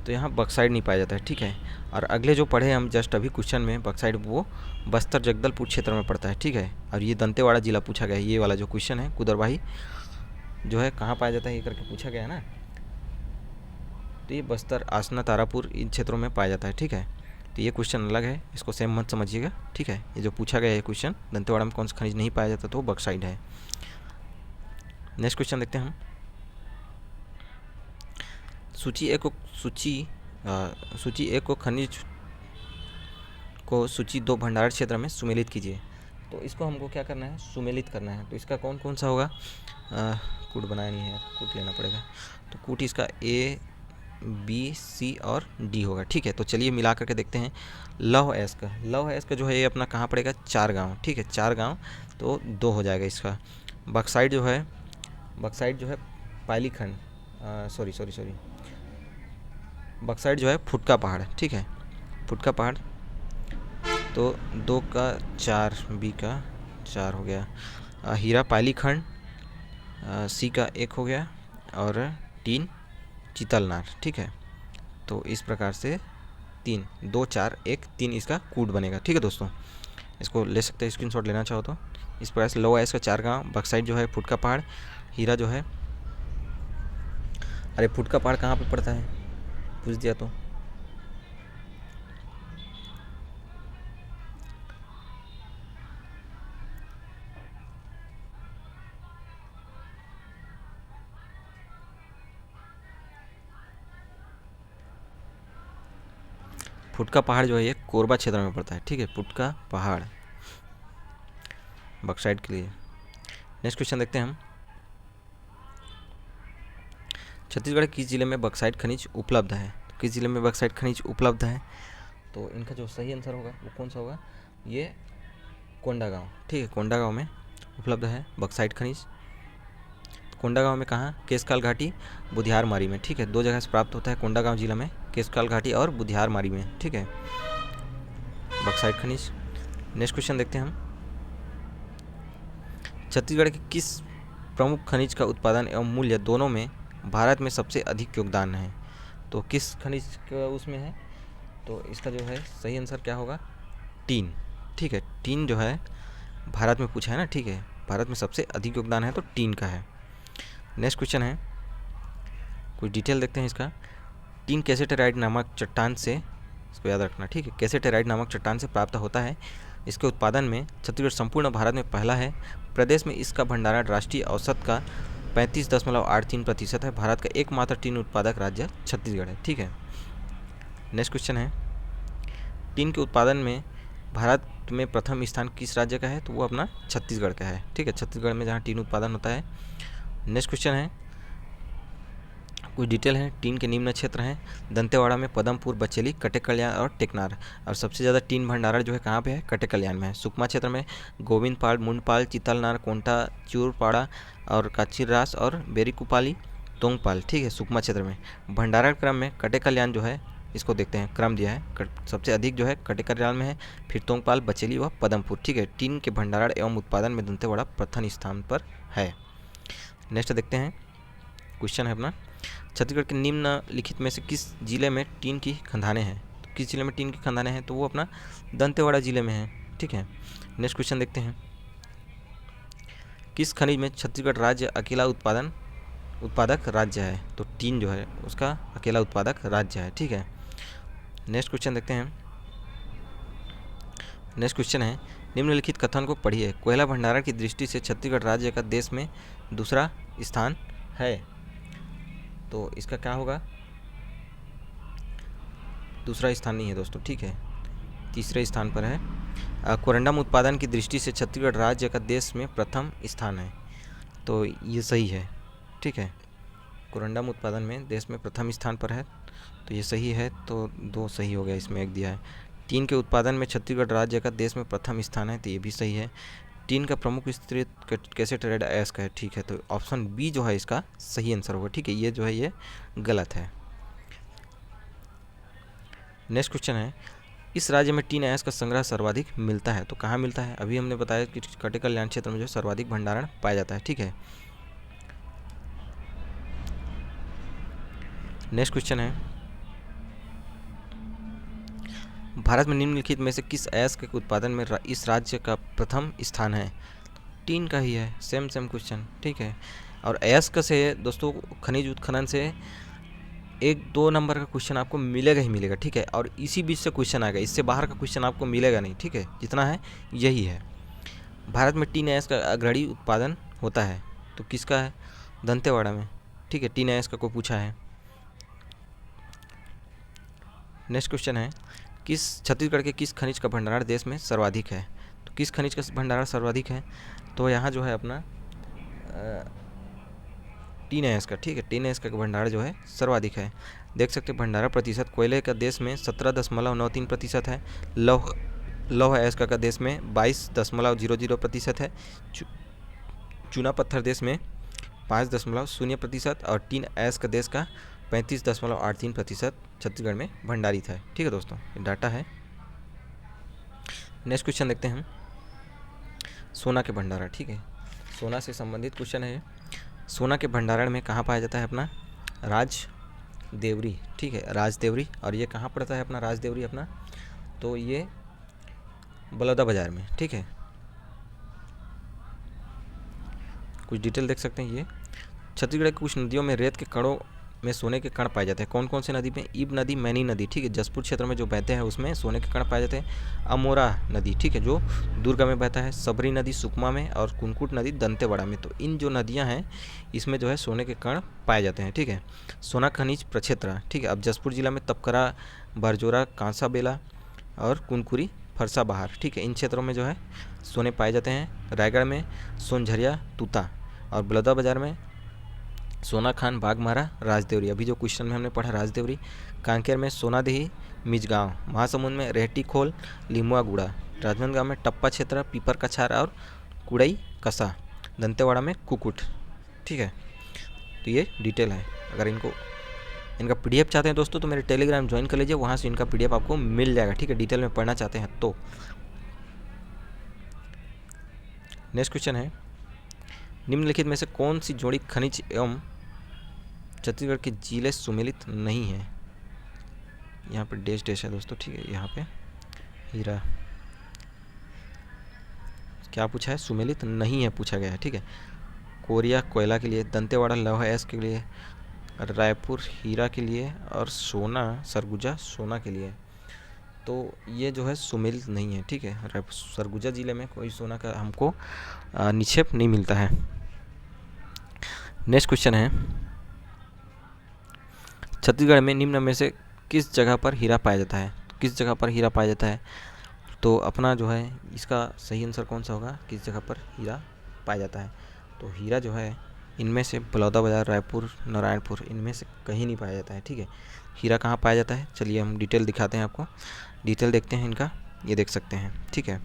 [SPEAKER 1] तो यहाँ बक्साइड नहीं पाया जाता है, ठीक है। और अगले जो पढ़े हम जस्ट अभी क्वेश्चन में, बक्साइड वो बस्तर जगदलपुर क्षेत्र में पड़ता है, ठीक है। और ये दंतेवाड़ा जिला पूछा गया है, ये वाला जो क्वेश्चन है कुदरवाही जो है कहाँ पाया जाता है ये करके पूछा गया है ना, तो ये बस्तर, आसना, तारापुर इन क्षेत्रों में पाया जाता है, ठीक है। तो ये क्वेश्चन अलग है, इसको सेम मत समझिएगा, ठीक है। ये जो पूछा गया है क्वेश्चन, दंतेवाड़ा में कौन सा खनिज नहीं पाया जाता, तो वो बक्साइड है। नेक्स्ट क्वेश्चन देखते हैं हम। सूची एक को खनिज को सूची 2 भंडारण क्षेत्र में सुमेलित कीजिए। तो इसको हमको क्या करना है, सुमेलित करना है। तो इसका कौन कौन सा होगा, कूट बनाया नहीं है, कूट लेना पड़ेगा। तो कूट इसका A, B, C और D होगा, ठीक है। तो चलिए मिला करके देखते हैं। लौह अयस्क का जो है ये अपना कहाँ पड़ेगा, 4 गांव, ठीक है, 4 गांव, तो 2 हो जाएगा इसका। बक्साइड जो है पाइलीखंड, सॉरी बक्साइड जो है फुटका पहाड़, ठीक है, फुटका पहाड़, तो 2 का 4, B का 4 हो गया। हीरा पाइलीखंड, C का 1 हो गया, और 3 चितलनार, ठीक है। तो इस प्रकार से 3, 2, 4, 1, 3 इसका कूट बनेगा, ठीक है दोस्तों। इसको ले सकते हैं स्क्रीनशॉट लेना चाहो तो। इस प्रकार से लौह अयस्क का 4 गांव, बक्साइड जो है फुटका पहाड़, हीरा जो है, अरे फुटका पहाड़ कहाँ पे पड़ता है पूछ दिया तो। फुटका पहाड़ जो है ये कोरबा क्षेत्र में पड़ता है, ठीक है, फुटका पहाड़ बक्साइड के लिए। नेक्स्ट क्वेश्चन देखते हैं हम। छत्तीसगढ़ किस जिले में बक्साइड खनिज उपलब्ध है? तो किस जिले में बक्साइड खनिज उपलब्ध है? तो इनका जो सही आंसर होगा वो कौन सा होगा, ये कोंडागांव, ठीक है, कोंडागांव में उपलब्ध है बक्साइड खनिज। कोंडागांव में कहाँ, केशकाल घाटी, बुधियारमारी में, ठीक है, 2 जगह से प्राप्त होता है कोंडागांव जिला में, केशकाल घाटी और बुधियारमारी में, ठीक है, बक्साइड खनिज। नेक्स्ट क्वेश्चन देखते हैं हम। छत्तीसगढ़ के किस प्रमुख खनिज का उत्पादन एवं मूल्य दोनों में भारत में सबसे अधिक योगदान है? तो किस खनिज का उसमें है? तो इसका जो है सही आंसर क्या होगा, टीन, ठीक है, टीन जो है भारत में पूछा है ना, ठीक है, भारत में सबसे अधिक योगदान है तो टीन का है। नेक्स्ट क्वेश्चन है, कुछ डिटेल देखते हैं इसका। टीन कैसेटेराइड नामक चट्टान से, इसको याद रखना, ठीक है, कैसेटेराइड नामक चट्टान से प्राप्त होता है। इसके उत्पादन में छत्तीसगढ़ संपूर्ण भारत में पहला है। प्रदेश में इसका भंडारण राष्ट्रीय औसत का 35.83% है। भारत का एकमात्र टीन उत्पादक राज्य छत्तीसगढ़ है, ठीक है। नेक्स्ट क्वेश्चन है, टीन के उत्पादन में भारत में प्रथम स्थान किस राज्य का है? तो वो अपना छत्तीसगढ़ का है, ठीक है, छत्तीसगढ़ में जहाँ टीन उत्पादन होता है। नेक्स्ट क्वेश्चन है, कुछ डिटेल है। टीन के निम्न क्षेत्र हैं दंतेवाड़ा में, पदमपुर, बचेली, कटेकल्याण और टेकनार। और सबसे ज़्यादा टीन भंडारण जो है कहाँ पे है, कटेकल्याण में है। सुकमा क्षेत्र में गोविंदपाल, मुंडपाल, चितलनार, कोंटा, चूरपाड़ा और काचिरास और बेरीकुपाली, तोंगपाल, ठीक है, सुकमा क्षेत्र में। भंडारण क्रम में कटेकल्याण जो है, इसको देखते हैं, क्रम दिया है, सबसे अधिक जो है कटेकल्याण में है, फिर तोंगपाल, बचेली व पदमपुर, ठीक है। टीन के भंडारण एवं उत्पादन में दंतेवाड़ा प्रथम स्थान पर है। नेक्स्ट देखते हैं, क्वेश्चन है अपना, छत्तीसगढ़ के निम्नलिखित में से किस जिले में टीन की खंदानें हैं? तो किस जिले में टीन की खंदानें हैं? तो वो अपना दंतेवाड़ा जिले में है, ठीक है। नेक्स्ट क्वेश्चन देखते हैं, किस खनिज में छत्तीसगढ़ राज्य अकेला उत्पादक राज्य है? तो टीन जो है उसका अकेला उत्पादक राज्य है, ठीक है। नेक्स्ट क्वेश्चन देखते हैं, नेक्स्ट क्वेश्चन है, निम्नलिखित कथन को पढ़िए। कोयला भंडारण की दृष्टि से छत्तीसगढ़ राज्य का देश में दूसरा स्थान है। तो इसका क्या होगा, दूसरा स्थान नहीं है दोस्तों, ठीक है, तीसरे स्थान पर है। कोरंडम उत्पादन की दृष्टि से छत्तीसगढ़ राज्य का देश में प्रथम स्थान है। तो ये सही है, ठीक है, कोरंडम उत्पादन में देश में प्रथम स्थान पर है, तो ये सही है। तो 2 सही हो गया, इसमें 1 दिया है। टीन के उत्पादन में छत्तीसगढ़ राज्य का देश में प्रथम स्थान है, तो ये भी सही है। टीन का प्रमुख स्रोत कैसे ट्रेड अयस्क है, ठीक है। तो ऑप्शन बी जो है इसका सही आंसर होगा, ठीक है। ये जो है ये गलत है। नेक्स्ट क्वेश्चन है, इस राज्य में टीन अयस्क का संग्रह सर्वाधिक मिलता है, तो कहाँ मिलता है? अभी हमने बताया कि कटिक कल्याण क्षेत्र में जो सर्वाधिक भंडारण पाया जाता है, ठीक है। नेक्स्ट क्वेश्चन है, भारत में निम्नलिखित में से किस अयस्क के उत्पादन में इस राज्य का प्रथम स्थान है? टीन का ही है, सेम क्वेश्चन, ठीक है। और अयस्क से दोस्तों खनिज उत्खनन से 1-2 नंबर का क्वेश्चन आपको मिलेगा ही मिलेगा, ठीक है। और इसी बीच से क्वेश्चन आएगा, इससे बाहर का क्वेश्चन आपको मिलेगा नहीं, ठीक है। जितना है यही है। भारत में टीन अयस्क का अग्रणी उत्पादन होता है, तो किसका है? दंतेवाड़ा में, ठीक है। टीन अयस्क का कोई पूछा है। नेक्स्ट क्वेश्चन है, किस छत्तीसगढ़ के किस खनिज का भंडारण देश में सर्वाधिक है? तो किस खनिज का भंडारण सर्वाधिक है? तो यहाँ जो है अपना टीन अयस्क का, ठीक है। टीन अयस्क का भंडारण जो है सर्वाधिक है। देख सकते हैं भंडारण प्रतिशत कोयले का देश में 17.93% है। लौह अयस्क का देश में 22.00% है। चूना पत्थर देश में 5.0% और टीन अयस्क देश का 35.83% छत्तीसगढ़ में भंडारित है, ठीक है दोस्तों। ये डाटा है। नेक्स्ट क्वेश्चन देखते हैं हम, सोना के भंडारण, ठीक है। सोना से संबंधित क्वेश्चन है। सोना के भंडारण में कहाँ पाया जाता है अपना? राजदेवरी, ठीक है। राजदेवरी, और ये कहाँ पड़ता है अपना राजदेवरी अपना? तो ये बलौदाबाजार में, ठीक है। कुछ डिटेल देख सकते हैं। ये छत्तीसगढ़ की कुछ नदियों में रेत के कणों में सोने के कण पाए जाते हैं। कौन कौन सी नदी में? ईब नदी, मैनी नदी, ठीक है। जसपुर क्षेत्र में जो बहते हैं उसमें सोने के कण पाए जाते हैं। अमोरा नदी, ठीक है, जो दुर्गा में बहता है। सबरी नदी सुकमा में, और कुनकुट नदी दंतेवाड़ा में। तो इन जो नदियां हैं इसमें जो है सोने के कण पाए जाते हैं, ठीक है। सोना खनिज प्रक्षेत्र, ठीक है। अब जसपुर जिला में तपकरा, बरजोरा, कांसा बेला और कुनकुरी, फरसा बहार, ठीक है। इन क्षेत्रों में जो है सोने पाए जाते हैं। रायगढ़ में सोनझरिया, तूता, और बलौदाबाजार में सोना खान, बागमारा, राजदेवरी, अभी जो क्वेश्चन में हमने पढ़ा राजदेवरी। कांकेर में सोनादेही, मिजगांव। महासमुंद में रेहटी खोल, लिमुआ गुड़ा। राजनांदगांव में टप्पा क्षेत्र, पीपर कछार और कुड़ई कसा। दंतेवाड़ा में कुकुट, ठीक है। तो ये डिटेल है। अगर इनका पीडीएफ चाहते हैं दोस्तों तो मेरे टेलीग्राम ज्वाइन कर लीजिए, वहाँ से इनका पीडीएफ आपको मिल जाएगा, ठीक है। डिटेल में पढ़ना चाहते हैं तो। नेक्स्ट क्वेश्चन है, निम्नलिखित में से कौन सी जोड़ी खनिज एवं छत्तीसगढ़ के जिले सुमेलित नहीं है? यहाँ पे डैश है दोस्तों, ठीक है। यहाँ पे हीरा क्या पूछा है? सुमेलित नहीं है पूछा गया है, ठीक है। कोरिया कोयला के लिए, दंतेवाड़ा लौह अयस्क के लिए, रायपुर हीरा के लिए, और सोना सरगुजा सोना के लिए। तो ये जो है सुमेलित नहीं है, ठीक है। सरगुजा जिले में कोई सोना का हमको निक्षेप नहीं मिलता है। नेक्स्ट क्वेश्चन है, छत्तीसगढ़ में निम्न में से किस जगह पर हीरा पाया जाता है? किस जगह पर हीरा पाया जाता है? तो अपना जो है इसका सही आंसर कौन सा होगा? किस जगह पर हीरा पाया जाता है? तो हीरा जो है इनमें से बलौदाबाजार, रायपुर, नारायणपुर, इनमें से कहीं नहीं पाया जाता है, ठीक है। हीरा कहाँ पाया जाता है? चलिए हम डिटेल दिखाते हैं आपको। डिटेल देखते हैं इनका, ये देख सकते हैं, ठीक है।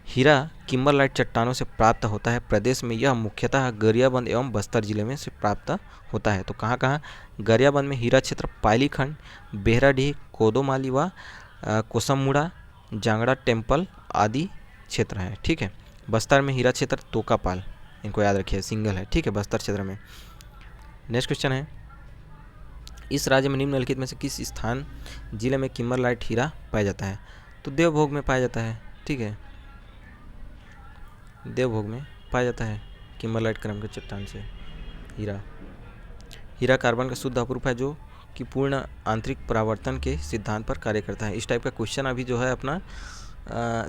[SPEAKER 1] हीरा किम्बरलाइट चट्टानों से प्राप्त होता है। प्रदेश में यह मुख्यतः गरियाबंद एवं बस्तर जिले में से प्राप्त होता है। तो कहाँ कहाँ? गरियाबंद में हीरा क्षेत्र पायलीखंड, बेहराडीह, कोदोमाली व कोसममुड़ा, जांगड़ा टेम्पल आदि क्षेत्र है, ठीक है। बस्तर में हीरा क्षेत्र तोकापाल, इनको याद रखिए, सिंगल है, ठीक है, बस्तर क्षेत्र में। नेक्स्ट क्वेश्चन है, इस राज्य में निम्नलिखित में से किस स्थान जिले में किम्बरलाइट हीरा पाया जाता है? तो देवभोग में पाया जाता है, ठीक है। देवभोग में पाया जाता है किम्बरलाइट क्रम के चट्टान से हीरा। हीरा कार्बन का शुद्ध अपरूप है जो कि पूर्ण आंतरिक परावर्तन के सिद्धांत पर कार्य करता है। इस टाइप का क्वेश्चन अभी जो है अपना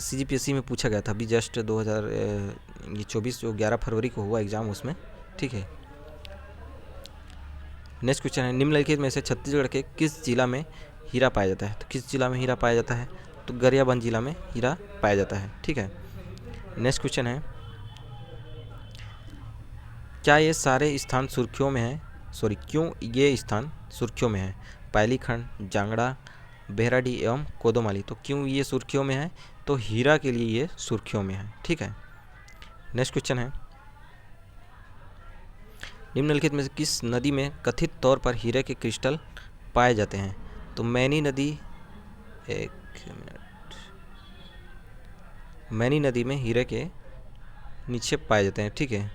[SPEAKER 1] CGPSC में पूछा गया था, अभी जस्ट 2024 जो 11 फरवरी को हुआ एग्ज़ाम उसमें, ठीक है। नेक्स्ट क्वेश्चन है, निम्नलिखित में से छत्तीसगढ़ के किस जिला में हीरा पाया जाता है? तो किस जिला में हीरा पाया जाता है? तो गरियाबंद जिला में हीरा पाया जाता है, ठीक है। नेक्स्ट क्वेश्चन है, क्या ये सारे स्थान सुर्खियों में हैं? क्यों ये स्थान सुर्खियों में है? पायलीखंड, जांगड़ा, बेहराडी एवं कोदोमाली, तो क्यों ये सुर्खियों में है? तो हीरा के लिए ये सुर्खियों में है, ठीक है। नेक्स्ट क्वेश्चन है, निम्नलिखित में से किस नदी में कथित तौर पर हीरे के क्रिस्टल पाए जाते हैं? तो मैनी नदी, एक मिनट, मैनी नदी में हीरे के निक्षेप पाए जाते हैं, ठीक है,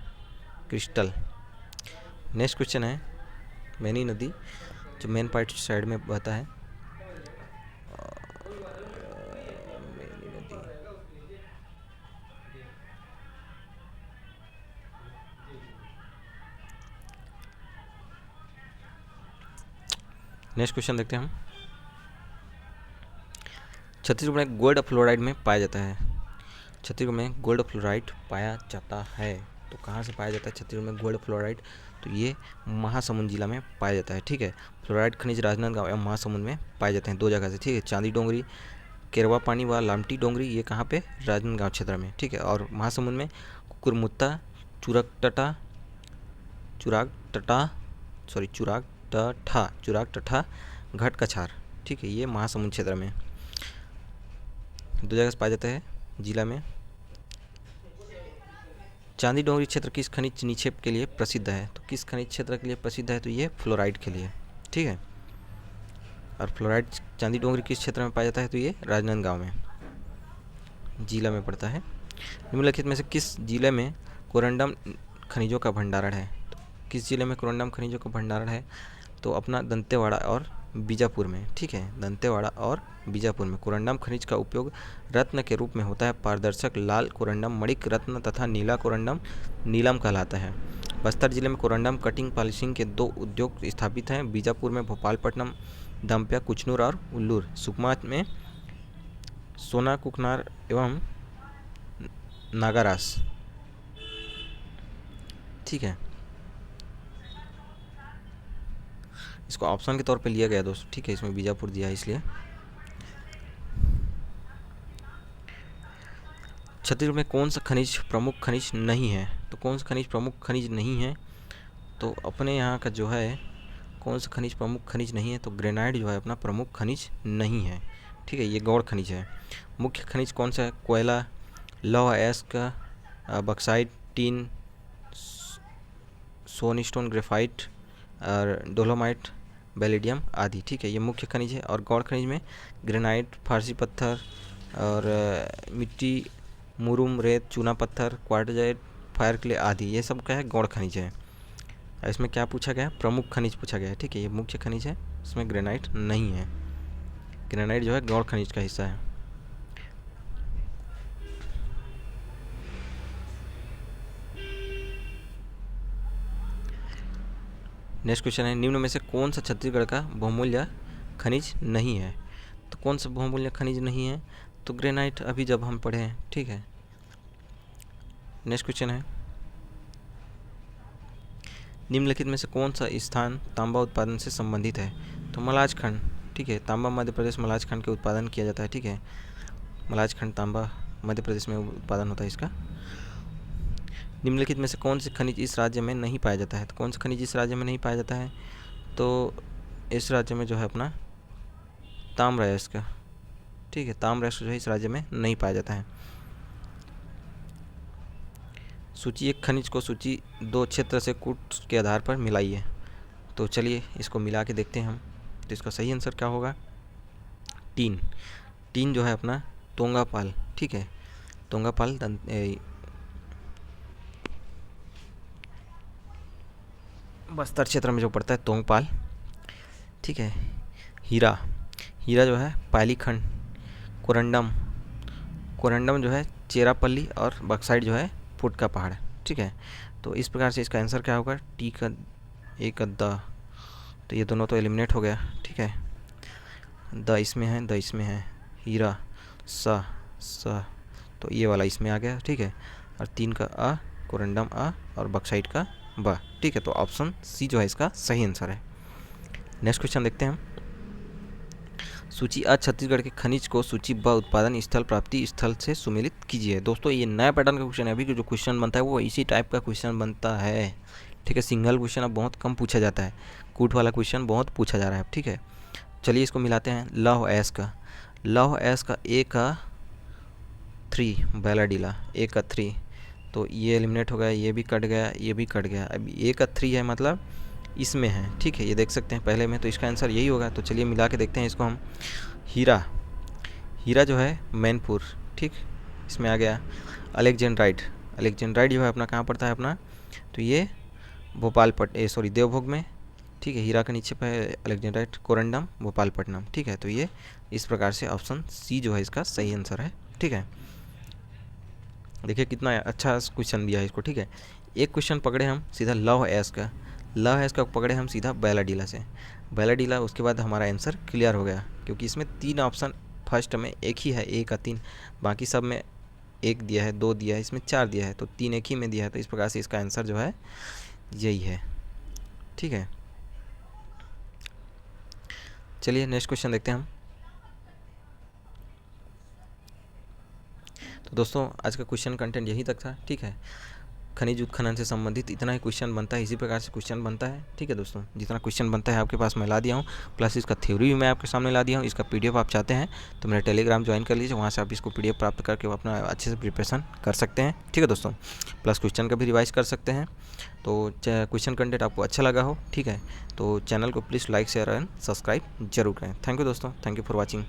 [SPEAKER 1] क्रिस्टल। नेक्स्ट क्वेश्चन है, मैनी नदी जो मेन पार्ट साइड में बहता है, मैनी नदी, नेक्स्ट क्वेश्चन देखते हैं हम, छत्तीसगढ़ में गोल्ड फ्लोराइड में पाया जाता है। छत्तीसगढ़ में गोल्ड फ्लोराइड पाया जाता है, तो कहाँ से पाया जाता है छत्तीसगढ़ में गोल्ड फ्लोराइड? तो ये महासमुंद जिला में पाया जाता है, ठीक है। फ्लोराइड खनिज राजनांदगांव एवं महासमुंद में पाए जाते हैं, दो जगह से, ठीक है। चांदी डोंगरी, केरवा पानी व लामटी डोंगरी, ये कहाँ पे? राजनांदगांव क्षेत्र में, ठीक है। और महासमुंद में कुकुरमुत्ता, चुरकटटा, चुराग घट कछार, ठीक है, ये महासमुंद क्षेत्र में दो जगह से पाया जाता है जिला में। चांदी डोंगरी क्षेत्र किस खनिज निक्षेप के लिए प्रसिद्ध है? तो किस खनिज क्षेत्र के लिए प्रसिद्ध है? तो ये फ्लोराइड के लिए, ठीक है। और फ्लोराइड चांदी डोंगरी किस क्षेत्र में पाया जाता है? तो ये राजनांदगांव में जिला में पड़ता है। निम्नलिखित में से किस जिले में कोरंडम खनिजों का भंडारण है? तो किस जिले में कोरंडम खनिजों का भंडारण है? तो अपना दंतेवाड़ा और बीजापुर में, ठीक है, दंतेवाड़ा और बीजापुर में कोरंडम खनिज का उपयोग रत्न के रूप में होता है। पारदर्शक लाल कोरंडम मणिक रत्न तथा नीला कोरंडम नीलम कहलाता है। बस्तर जिले में कोरंडम कटिंग पॉलिशिंग के 2 उद्योग स्थापित हैं, बीजापुर में भोपालपट्टनम दम्पिया कुचनूर और उल्लूर। सुकमा में सोना कुकनार एवं नागारास, ठीक है। इसको ऑप्शन के तौर पे लिया गया दोस्तों, ठीक है, इसमें बीजापुर दिया है इसलिए। छत्तीसगढ़ में कौन सा खनिज प्रमुख खनिज नहीं है? तो कौन सा खनिज प्रमुख खनिज नहीं है? तो अपने यहाँ का जो है कौन सा खनिज प्रमुख खनिज नहीं है? तो ग्रेनाइट जो है अपना प्रमुख खनिज नहीं है, ठीक है, ये गौड़ खनिज है। मुख्य खनिज कौन सा है? कोयला, लौह अयस्क, बक्साइट, टीन, सोनस्टोन, ग्रेफाइट और डोलोमाइट, बेलिडियम आदि, ठीक है, ये मुख्य खनिज है। और गौड़ खनिज में ग्रेनाइट, फारसी पत्थर और मिट्टी, मुरुम, रेत, चूना पत्थर, क्वार्टजाइट, फायर क्ले आदि, ये सब क्या है? गौड़ खनिज है। इसमें क्या पूछा गया? प्रमुख खनिज पूछा गया है, ठीक है, ये मुख्य खनिज है, इसमें ग्रेनाइट नहीं है। ग्रेनाइट जो है गौड़ खनिज का हिस्सा है। नेक्स्ट क्वेश्चन है, निम्न में से कौन सा छत्तीसगढ़ का बहुमूल्य खनिज नहीं है? तो कौन सा बहुमूल्य खनिज नहीं है? तो ग्रेनाइट, अभी जब हम पढ़े हैं, ठीक है। नेक्स्ट क्वेश्चन है, निम्नलिखित में से कौन सा स्थान तांबा उत्पादन से संबंधित है? तो मलाजखंड, ठीक है, तांबा मध्य प्रदेश मलाजखंड के उत्पादन किया जाता है, ठीक है। मलाजखंड तांबा मध्य प्रदेश में उत्पादन होता है इसका। निम्नलिखित में से कौन से खनिज इस राज्य में नहीं पाया जाता है? तो कौन सा खनिज इस राज्य में नहीं पाया जाता है? तो इस राज्य में जो है अपना ताम्रअयस्क, ठीक है, ताम्रअयस्क जो है इस राज्य में नहीं पाया जाता है। सूची 1 खनिज को सूची 2 क्षेत्र से कूट के आधार पर मिलाइए। तो चलिए इसको मिला के देखते हैं हम। तो इसका सही आंसर क्या होगा? टीन। टीन जो है अपना तोंगापाल, ठीक है, तोंगापाल बस्तर क्षेत्र में जो पड़ता है तोंगपाल, ठीक है। हीरा, हीरा जो है पालीखंड। कोरंडम, कोरंडम जो है चेरापल्ली और बक्साइट जो है फुटका पहाड़, ठीक है। तो इस प्रकार से इसका आंसर क्या होगा? टी का एक द, तो ये दोनों तो एलिमिनेट हो गया, ठीक है। द इसमें है, द इसमें है, हीरा स, तो ये वाला इसमें आ गया, ठीक है। और 3 का अ, कोरंडम अ और बक्साइट का ब, ठीक है। तो ऑप्शन सी जो है इसका सही आंसर है। नेक्स्ट क्वेश्चन देखते हैं हम। सूची अ छत्तीसगढ़ के खनिज को सूची ब उत्पादन स्थल प्राप्ति स्थल से सुमेलित कीजिए। दोस्तों ये नया पैटर्न का क्वेश्चन है, अभी जो क्वेश्चन बनता है वो इसी टाइप का क्वेश्चन बनता है, ठीक है। सिंगल क्वेश्चन अब बहुत कम पूछा जाता है, कूट वाला क्वेश्चन बहुत पूछा जा रहा है, ठीक है। चलिए इसको मिलाते हैं। लौह अयस्क, लौह अयस्क का ए का 3 बैलाडीला, ए का 3 तो ये एलिमिनेट हो गया, ये भी कट गया, ये भी कट गया। अब ए का 3 है मतलब इसमें है, ठीक है, ये देख सकते हैं पहले में, तो इसका आंसर यही होगा। तो चलिए मिला के देखते हैं इसको हम। हीरा, हीरा जो है मैनपुर, ठीक, इसमें आ गया। अलेक्जेंड्राइड, अलेक्जेंड्राइड जो है अपना कहाँ पड़ता है अपना, तो ये सॉरी देवभोग में, ठीक है। हीरा के नीचे पे अलेक्जेंड्राइड, कोरंडम, भोपालपट्टनम, ठीक है। तो ये इस प्रकार से ऑप्शन सी जो है इसका सही आंसर है, ठीक है। देखिए कितना अच्छा क्वेश्चन दिया है इसको, ठीक है। एक क्वेश्चन पकड़े हम सीधा लौह एस का, लौह एस का पकड़े हम सीधा बैलाडीला से, बैलाडीला, उसके बाद हमारा आंसर क्लियर हो गया, क्योंकि इसमें 3 ऑप्शन फर्स्ट में एक ही है, ए का 3, बाकी सब में 1 दिया है, 2 दिया है, इसमें 4 दिया है, तो 3 एक ही में दिया है। तो इस प्रकार से इसका आंसर जो है यही है, ठीक है। चलिए नेक्स्ट क्वेश्चन देखते हैं हम। तो दोस्तों आज का क्वेश्चन कंटेंट यही तक था, ठीक है। खनिज उत्खनन से संबंधित इतना ही क्वेश्चन बनता है, इसी प्रकार से क्वेश्चन बनता है, ठीक है दोस्तों। जितना क्वेश्चन बनता है आपके पास मैं ला दिया हूँ, प्लस इसका थ्योरी भी मैं आपके सामने ला दिया हूँ। इसका पीडीएफ आप चाहते हैं तो मेरा टेलीग्राम ज्वाइन कर लीजिए, वहाँ से आप इसको पीडीएफ प्राप्त करके अपना अच्छे से प्रिपरेशन कर सकते हैं, ठीक है दोस्तों। प्लस क्वेश्चन का भी रिवाइज कर सकते हैं। तो क्वेश्चन कंटेंट आपको अच्छा लगा हो, ठीक है, तो चैनल को please like share and subscribe जरूर करें। थैंक यू दोस्तों, थैंक यू फॉर वॉचिंग।